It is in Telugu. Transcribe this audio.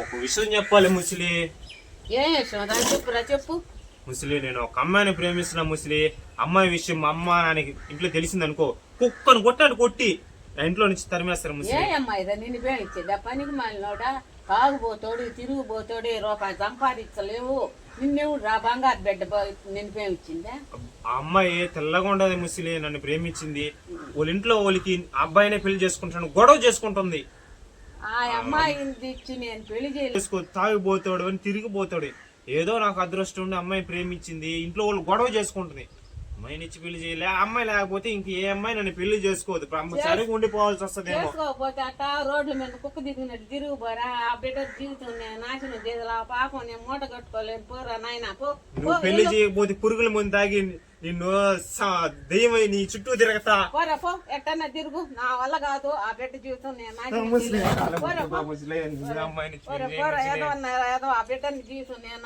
ఒక విషయం చెప్పాలి ముసలి. ఏ చెప్పురా చెప్పు. ముసలి, నేను ఒక అమ్మాయిని ప్రేమిస్తున్నా ముసలి. అమ్మాయి విషయం మా అమ్మ నాన్నకి ఇంట్లో తెలిసింది అనుకో, కుక్కను కొట్టాడు కొట్టి ఇంట్లో నుంచి తరిమేస్తారు ముసలి. ఏ అమ్మాయి నిన్ను ప్రేమించేది? పనికి మాలినోడా, తాగుబోతోడు, తిరుగుబోతోడు, రూపాయి సంపాదించలేవు. నిన్నెవడు రా బంగారు బిడ్డ నిన్ను ప్రేమించిందా? ఆ అమ్మాయి తెల్లగా ఉండదు ముసలి, నన్ను ప్రేమించింది. వాళ్ళ ఇంట్లో వాళ్ళకి అబ్బాయినే పెళ్లి చేసుకుంటాను గొడవ చేసుకుంటుంది. ఆ అమ్మాయిని తెచ్చి నేను పెళ్లి చేసుకో, తాగిపోతాడు అని తిరిగిపోతాడు. ఏదో నాకు అదృష్టం ఉండి అమ్మాయి ప్రేమించింది, ఇంట్లో వాళ్ళు గొడవ చేసుకుంటుంది. అమ్మాయిని ఇచ్చి పెళ్లి చేయలే. ఆ అమ్మాయి లేకపోతే ఇంక ఏ అమ్మాయి నన్ను పెళ్లి చేసుకోవద్దు, సరిగా ఉండిపోవాల్సి వస్తుందేమో. చేసుకోకపోతే అట్ట రోడ్ల మీద కుక్క దిగినట్టు తిరుగుపోరా. ఆ బిడ్డ జీవితం నాశనం చేయాలి. ఆ పాపం నేను మూట కట్టుకోలేను. పోరా నాయన పో. నువ్వు పెళ్లి చేయకపోతే పురుగుల ముందు తాగి నిన్ను దెయ్యమై నీ చుట్టూ తిరగతా. పోరా పో, ఎట్టన్నా తిరుగు. నా వల్ల కాదు ఆ బిడ్డ జీవితం నేను నాశనం ముసలి చేయలేను. పోరా పో. ముసలి, అమ్మాయిని పోరా, ఏదో ఆ బిడ్డని జీవితం నేను